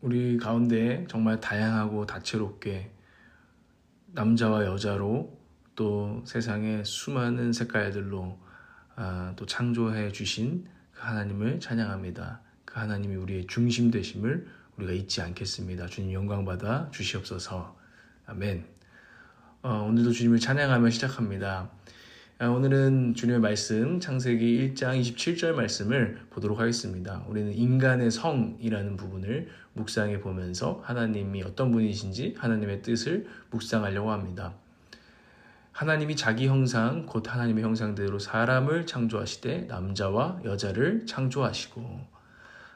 우리 가운데 정말 다양하고 다채롭게 남자와 여자로 또 세상의 수많은 색깔들로 또 창조해 주신 그 하나님을 찬양합니다. 그 하나님이 우리의 중심 되심을 우리가 잊지 않겠습니다. 주님 영광 받아 주시옵소서. 아멘. 오늘도 주님을 찬양하며 시작합니다. 오늘은 주님의 말씀 창세기 1장 27절 말씀을 보도록 하겠습니다. 우리는 인간의 성이라는 부분을 묵상해 보면서 하나님이 어떤 분이신지 하나님의 뜻을 묵상하려고 합니다. 하나님이 자기 형상 곧 하나님의 형상대로 사람을 창조하시되 남자와 여자를 창조하시고,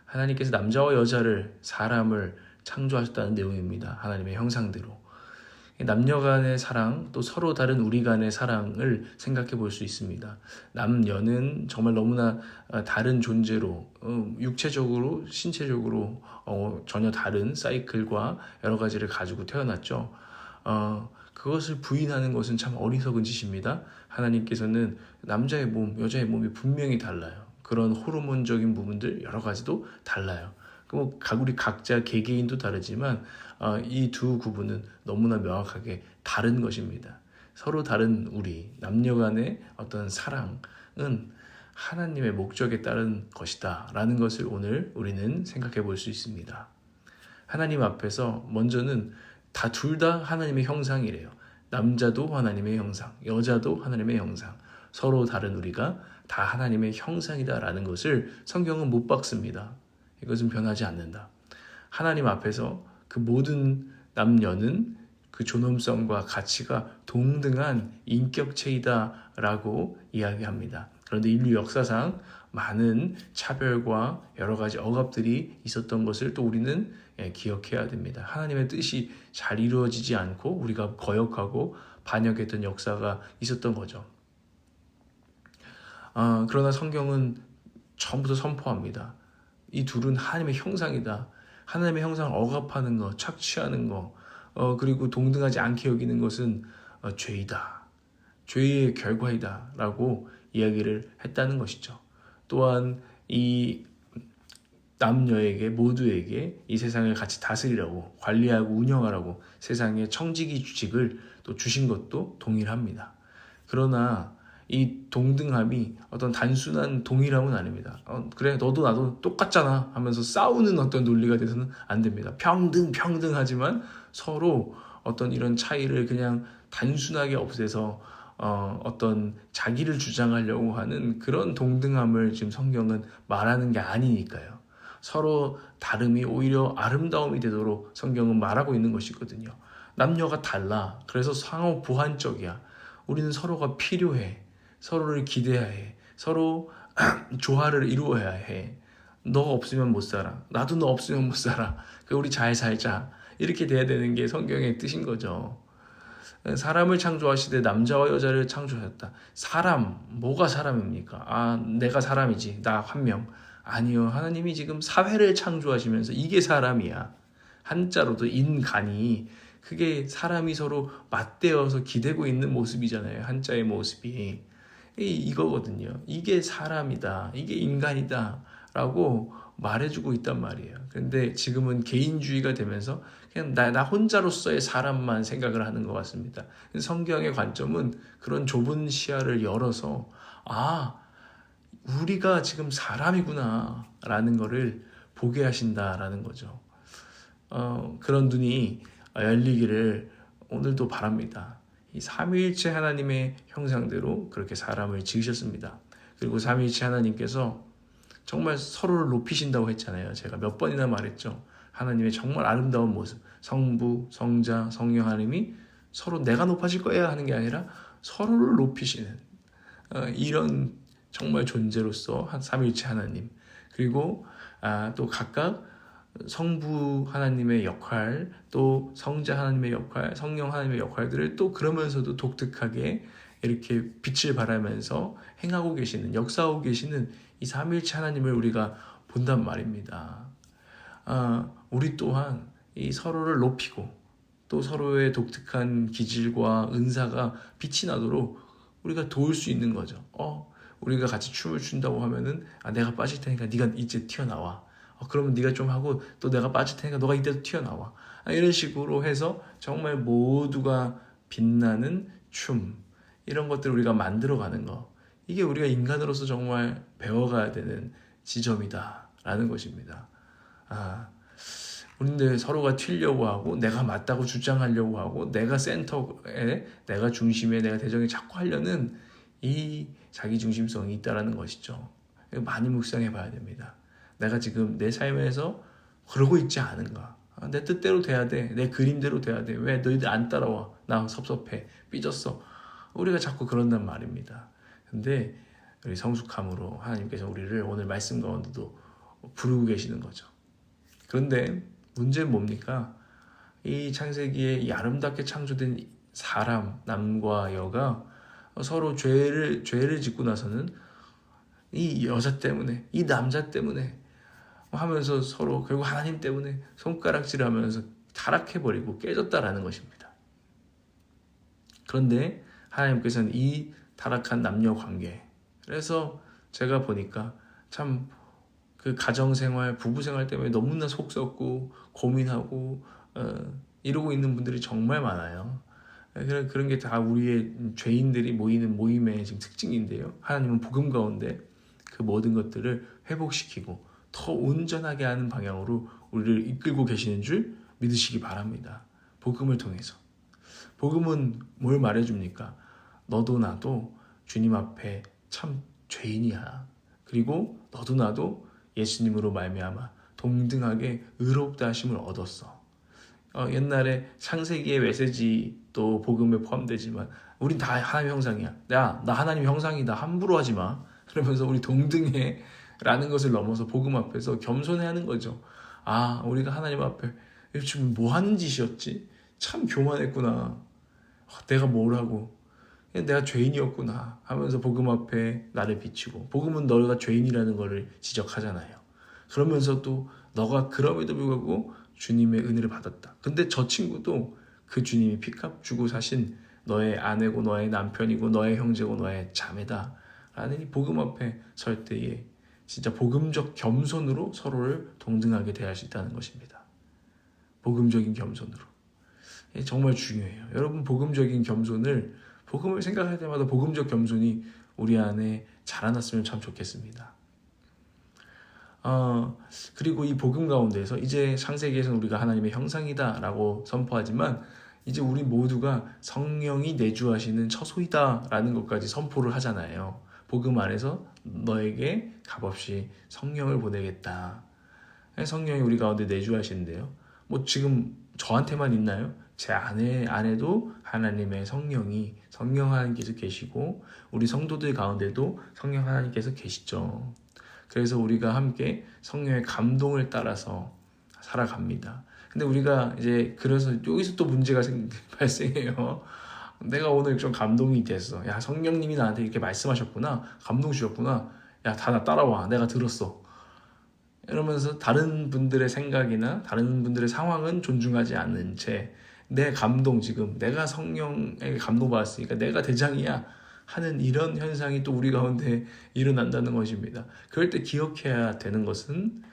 하나님께서 남자와 여자를 사람을 창조하셨다는 내용입니다. 하나님의 형상대로. 남녀 간의 사랑, 또 서로 다른 우리 간의 사랑을 생각해 볼 수 있습니다. 남녀는 정말 너무나 다른 존재로 육체적으로, 신체적으로 전혀 다른 사이클과 여러 가지를 가지고 태어났죠. 그것을 부인하는 것은 참 어리석은 짓입니다. 하나님께서는 남자의 몸, 여자의 몸이 분명히 달라요. 그런 호르몬적인 부분들 여러 가지도 달라요. 우리 각자 개개인도 다르지만 이 두 구분은 너무나 명확하게 다른 것입니다. 서로 다른 우리 남녀 간의 어떤 사랑은 하나님의 목적에 따른 것이다 라는 것을 오늘 우리는 생각해 볼 수 있습니다. 하나님 앞에서 먼저는 둘 다 하나님의 형상이래요. 남자도 하나님의 형상, 여자도 하나님의 형상, 서로 다른 우리가 다 하나님의 형상이다라는 것을 성경은 못 박습니다. 이것은 변하지 않는다. 하나님 앞에서 그 모든 남녀는 그 존엄성과 가치가 동등한 인격체이다라고 이야기합니다. 그런데 인류 역사상 많은 차별과 여러 가지 억압들이 있었던 것을 또 우리는 기억해야 됩니다. 하나님의 뜻이 잘 이루어지지 않고 우리가 거역하고 반역했던 역사가 있었던 거죠. 그러나 성경은 처음부터 선포합니다. 이 둘은 하나님의 형상이다. 하나님의 형상을 억압하는 것, 착취하는 것, 그리고 동등하지 않게 여기는 것은 죄이다. 죄의 결과이다. 라고 이야기를 했다는 것이죠. 또한 이 남녀에게 모두에게 이 세상을 같이 다스리라고, 관리하고 운영하라고 세상의 청지기 주직을 또 주신 것도 동일합니다. 그러나 이 동등함이 어떤 단순한 동일함은 아닙니다. 그래 너도 나도 똑같잖아 하면서 싸우는 어떤 논리가 돼서는 안 됩니다. 평등하지만 서로 어떤 이런 차이를 그냥 단순하게 없애서 어떤 자기를 주장하려고 하는 그런 동등함을 지금 성경은 말하는 게 아니니까요. 서로 다름이 오히려 아름다움이 되도록 성경은 말하고 있는 것이거든요. 남녀가 달라. 그래서 상호 보완적이야. 우리는 서로가 필요해. 서로를 기대해야 해. 서로 조화를 이루어야 해. 너가 없으면 못 살아. 나도 너 없으면 못 살아. 우리 잘 살자. 이렇게 돼야 되는 게 성경의 뜻인 거죠. 사람을 창조하시되 남자와 여자를 창조하셨다. 사람, 뭐가 사람입니까? 내가 사람이지. 나 한 명. 아니요. 하나님이 지금 사회를 창조하시면서 이게 사람이야. 한자로도 인간이, 그게 사람이 서로 맞대어서 기대고 있는 모습이잖아요. 한자의 모습이. 이거거든요. 이게 사람이다. 이게 인간이다. 라고 말해주고 있단 말이에요. 근데 지금은 개인주의가 되면서 그냥 나 혼자로서의 사람만 생각을 하는 것 같습니다. 성경의 관점은 그런 좁은 시야를 열어서 우리가 지금 사람이구나 라는 거를 보게 하신다라는 거죠. 그런 눈이 열리기를 오늘도 바랍니다. 이 삼위일체 하나님의 형상대로 그렇게 사람을 지으셨습니다. 그리고 삼위일체 하나님께서 정말 서로를 높이신다고 했잖아요. 제가 몇 번이나 말했죠. 하나님의 정말 아름다운 모습, 성부, 성자, 성령 하나님이 서로 내가 높아질 거야 하는 게 아니라 서로를 높이시는 이런 정말 존재로서 한 삼위일체 하나님, 그리고 또 각각 성부 하나님의 역할, 또 성자 하나님의 역할, 성령 하나님의 역할들을 또 그러면서도 독특하게 이렇게 빛을 발하면서 행하고 계시는, 역사하고 계시는 이 삼위일체 하나님을 우리가 본단 말입니다. 우리 또한 이 서로를 높이고 또 서로의 독특한 기질과 은사가 빛이 나도록 우리가 도울 수 있는 거죠. 우리가 같이 춤을 춘다고 하면은 내가 빠질 테니까 네가 이제 튀어나와. 그러면 네가 좀 하고 또 내가 빠질 테니까 너가 이때도 튀어나와. 이런 식으로 해서 정말 모두가 빛나는 춤, 이런 것들을 우리가 만들어가는 거, 이게 우리가 인간으로서 정말 배워가야 되는 지점이다라는 것입니다. 우리는 서로가 튀려고 하고 내가 맞다고 주장하려고 하고 내가 센터에, 내가 중심에, 내가 대정에 자꾸 하려는 이 자기중심성이 있다라는 것이죠. 많이 묵상해 봐야 됩니다. 내가 지금 내 삶에서 그러고 있지 않은가? 내 뜻대로 돼야 돼. 내 그림대로 돼야 돼. 왜 너희들 안 따라와? 나 섭섭해. 삐졌어. 우리가 자꾸 그런단 말입니다. 근데 우리 성숙함으로 하나님께서 우리를 오늘 말씀 가운데도 부르고 계시는 거죠. 그런데 문제는 뭡니까? 이 창세기에 이 아름답게 창조된 사람, 남과 여가 서로 죄를 짓고 나서는 이 여자 때문에, 이 남자 때문에 하면서 서로 결국 하나님 때문에 손가락질하면서 타락해버리고 깨졌다라는 것입니다. 그런데 하나님께서는 이 타락한 남녀 관계, 그래서 제가 보니까 참 그 가정생활, 부부생활 때문에 너무나 속 썩고 고민하고 이러고 있는 분들이 정말 많아요. 그런 게 다 우리의 죄인들이 모이는 모임의 지금 특징인데요. 하나님은 복음 가운데 그 모든 것들을 회복시키고 더 온전하게 하는 방향으로 우리를 이끌고 계시는 줄 믿으시기 바랍니다. 복음을 통해서. 복음은 뭘 말해줍니까? 너도 나도 주님 앞에 참 죄인이야. 그리고 너도 나도 예수님으로 말미암아 동등하게 의롭다 하심을 얻었어. 옛날에 창세기의 메시지 또 복음에 포함되지만 우린 다 하나님 형상이야. 나 하나님 형상이다. 함부로 하지 마. 그러면서 우리 동등해 라는 것을 넘어서 복음 앞에서 겸손해 하는 거죠. 우리가 하나님 앞에 지금 뭐 하는 짓이었지? 참 교만했구나. 내가 뭘 하고 내가 죄인이었구나 하면서 복음 앞에 나를 비추고, 복음은 너가 죄인이라는 것을 지적하잖아요. 그러면서 또 너가 그럼에도 불구하고 주님의 은혜를 받았다. 근데 저 친구도 그 주님이 피값 주고 사신 너의 아내고 너의 남편이고 너의 형제고 너의 자매다 라는 이 복음 앞에 설 때에 진짜 복음적 겸손으로 서로를 동등하게 대할 수 있다는 것입니다. 복음적인 겸손으로. 정말 중요해요. 여러분, 복음적인 겸손을, 복음을 생각할 때마다 복음적 겸손이 우리 안에 자라났으면 참 좋겠습니다. 그리고 이 복음 가운데서 이제 창세기에서는 우리가 하나님의 형상이다 라고 선포하지만 이제 우리 모두가 성령이 내주하시는 처소이다 라는 것까지 선포를 하잖아요. 복음 안에서 너에게 값없이 성령을 보내겠다. 성령이 우리 가운데 내주하시는데요. 뭐 지금 저한테만 있나요? 제 안에도 하나님의 성령 하나님께서 계시고 우리 성도들 가운데도 성령 하나님께서 계시죠. 그래서 우리가 함께 성령의 감동을 따라서 살아갑니다. 근데 우리가 이제 그래서 여기서 또 문제가 발생해요. 내가 오늘 좀 감동이 됐어. 야, 성령님이 나한테 이렇게 말씀하셨구나. 감동 주셨구나. 야, 다 나 따라와. 내가 들었어. 이러면서 다른 분들의 생각이나 다른 분들의 상황은 존중하지 않는 채 내 감동, 지금 내가 성령에게 감동받았으니까 내가 대장이야 하는 이런 현상이 또 우리 가운데 일어난다는 것입니다. 그럴 때 기억해야 되는 것은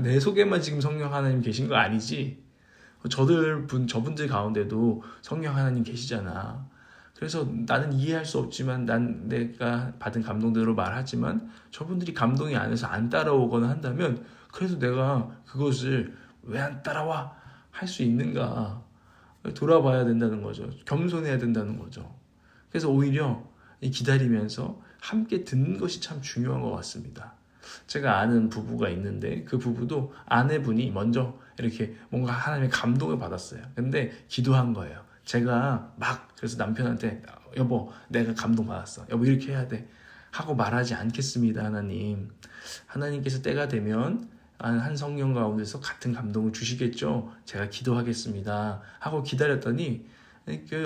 내 속에만 지금 성령 하나님 계신 거 아니지? 저분들 가운데도 성령 하나님 계시잖아. 그래서 나는 이해할 수 없지만 내가 받은 감동대로 말하지만 저분들이 감동이 안 해서 안 따라오거나 한다면 그래도 내가 그것을 왜 안 따라와? 할 수 있는가? 돌아봐야 된다는 거죠. 겸손해야 된다는 거죠. 그래서 오히려 기다리면서 함께 듣는 것이 참 중요한 것 같습니다. 제가 아는 부부가 있는데 그 부부도 아내분이 먼저 이렇게 뭔가 하나님의 감동을 받았어요. 근데 기도한 거예요. 제가 그래서 남편한테 여보, 내가 감동 받았어. 여보, 이렇게 해야 돼. 하고 말하지 않겠습니다. 하나님께서 때가 되면 한 성령 가운데서 같은 감동을 주시겠죠. 제가 기도하겠습니다. 하고 기다렸더니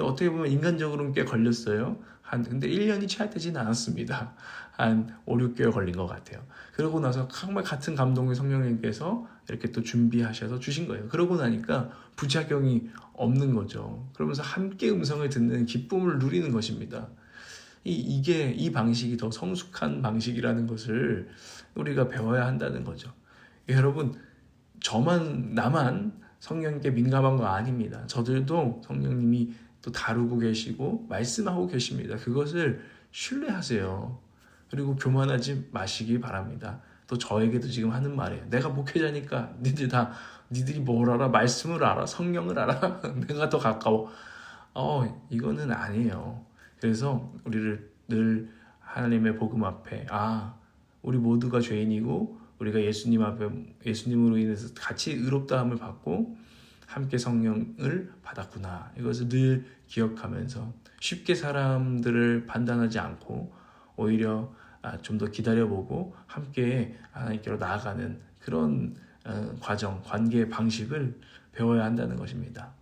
어떻게 보면 인간적으로는 꽤 걸렸어요. 근데 1년이 채 되지는 않았습니다. 한 5, 6개월 걸린 것 같아요. 그러고 나서 정말 같은 감동을 성령님께서 이렇게 또 준비하셔서 주신 거예요. 그러고 나니까 부작용이 없는 거죠. 그러면서 함께 음성을 듣는 기쁨을 누리는 것입니다. 이 방식이 더 성숙한 방식이라는 것을 우리가 배워야 한다는 거죠. 여러분, 나만 성령님께 민감한 거 아닙니다. 저들도 성령님이 또 다루고 계시고 말씀하고 계십니다. 그것을 신뢰하세요. 그리고 교만하지 마시기 바랍니다. 또 저에게도 지금 하는 말이에요. 내가 목회자니까 니들이 뭘 알아? 말씀을 알아? 성령을 알아? 내가 더 가까워. 이거는 아니에요. 그래서 우리를 늘 하나님의 복음 앞에 우리 모두가 죄인이고 우리가 예수님으로 인해서 같이 의롭다함을 받고 함께 성령을 받았구나. 이것을 늘 기억하면서 쉽게 사람들을 판단하지 않고 오히려 좀 더 기다려보고 함께 하나님께로 나아가는 그런 관계 방식을 배워야 한다는 것입니다.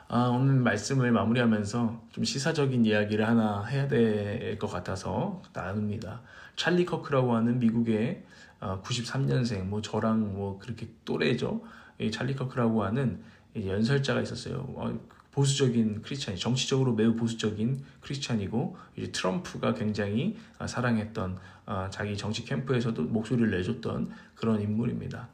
오늘 말씀을 마무리하면서 좀 시사적인 이야기를 하나 해야 될 것 같아서 나눕니다. 찰리 커크라고 하는 미국의 93년생, 저랑 그렇게 또래죠. 이 찰리 커크라고 하는 연설자가 있었어요. 보수적인 크리스찬이, 정치적으로 매우 보수적인 크리스찬이고, 이제 트럼프가 굉장히 사랑했던 자기 정치 캠프에서도 목소리를 내줬던 그런 인물입니다.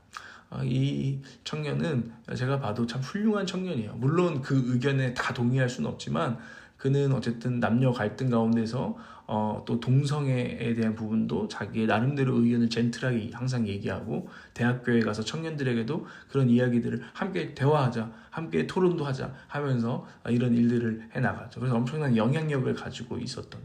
이 청년은 제가 봐도 참 훌륭한 청년이에요. 물론 그 의견에 다 동의할 수는 없지만 그는 어쨌든 남녀 갈등 가운데서 또 동성애에 대한 부분도 자기의 나름대로 의견을 젠틀하게 항상 얘기하고, 대학교에 가서 청년들에게도 그런 이야기들을 함께 대화하자, 함께 토론도 하자 하면서 이런 일들을 해나가죠. 그래서 엄청난 영향력을 가지고 있었던,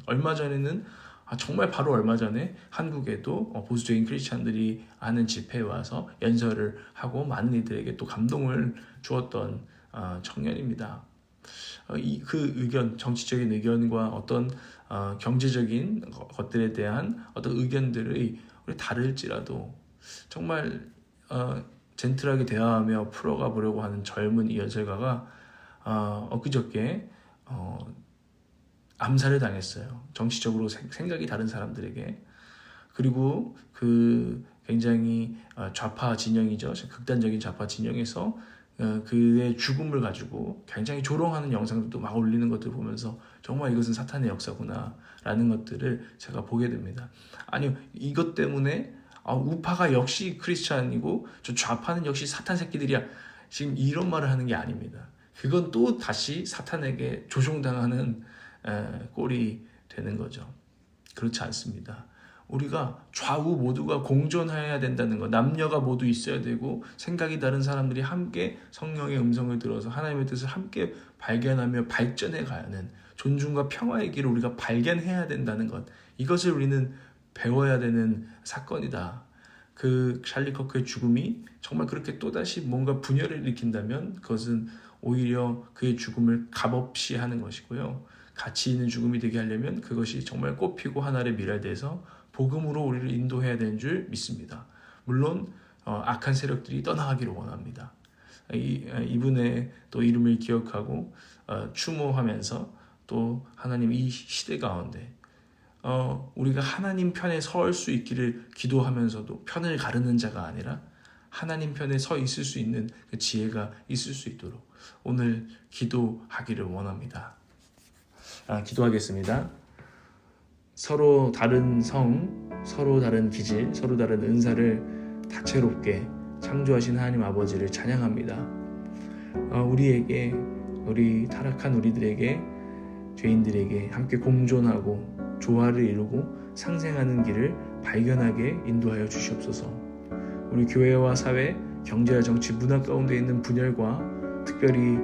정말 바로 얼마 전에 한국에도 보수적인 크리스찬들이 하는 집회에 와서 연설을 하고 많은 이들에게 또 감동을 주었던 청년입니다. 그 의견, 정치적인 의견과 어떤 경제적인 것들에 대한 어떤 의견들이 다를지라도 정말 젠틀하게 대화하며 풀어가 보려고 하는 젊은 이 연설가가 엊그저께 암살을 당했어요. 정치적으로 생각이 다른 사람들에게. 그리고 그 굉장히 좌파 진영이죠. 극단적인 좌파 진영에서 그의 죽음을 가지고 굉장히 조롱하는 영상들도 막 올리는 것들을 보면서 정말 이것은 사탄의 역사구나 라는 것들을 제가 보게 됩니다. 아니요, 이것 때문에 우파가 역시 크리스찬이고 저 좌파는 역시 사탄 새끼들이야, 지금 이런 말을 하는 게 아닙니다. 그건 또 다시 사탄에게 조종당하는 꼴이 되는 거죠. 그렇지 않습니다. 우리가 좌우 모두가 공존해야 된다는 것, 남녀가 모두 있어야 되고, 생각이 다른 사람들이 함께 성령의 음성을 들어서 하나님의 뜻을 함께 발견하며 발전해 가는 존중과 평화의 길을 우리가 발견해야 된다는 것, 이것을 우리는 배워야 되는 사건이다. 그 찰리 커크의 죽음이 정말 그렇게 또다시 뭔가 분열을 일으킨다면 그것은 오히려 그의 죽음을 값없이 하는 것이고요. 가치 있는 죽음이 되게 하려면 그것이 정말 꽃피고 하늘에 밀어돼서 복음으로 우리를 인도해야 되는 줄 믿습니다. 물론 악한 세력들이 떠나가기를 원합니다. 이분의 또 이름을 기억하고 추모하면서 또 하나님 이 시대 가운데 우리가 하나님 편에 설 수 있기를 기도하면서도 편을 가르는 자가 아니라 하나님 편에 서 있을 수 있는 그 지혜가 있을 수 있도록 오늘 기도하기를 원합니다. 기도하겠습니다. 서로 다른 성, 서로 다른 기질, 서로 다른 은사를 다채롭게 창조하신 하나님 아버지를 찬양합니다. 우리 타락한 우리들에게, 죄인들에게 함께 공존하고 조화를 이루고 상생하는 길을 발견하게 인도하여 주시옵소서. 우리 교회와 사회, 경제와 정치, 문화 가운데 있는 분열과 특별히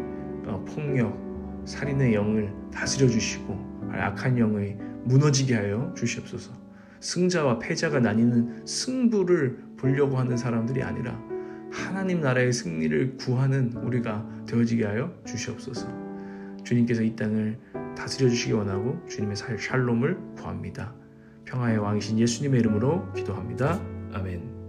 폭력, 살인의 영을 다스려 주시고 악한 영의 무너지게 하여 주시옵소서. 승자와 패자가 나뉘는 승부를 보려고 하는 사람들이 아니라 하나님 나라의 승리를 구하는 우리가 되어지게 하여 주시옵소서. 주님께서 이 땅을 다스려 주시기 원하고 주님의 샬롬을 구합니다. 평화의 왕이신 예수님의 이름으로 기도합니다. 아멘.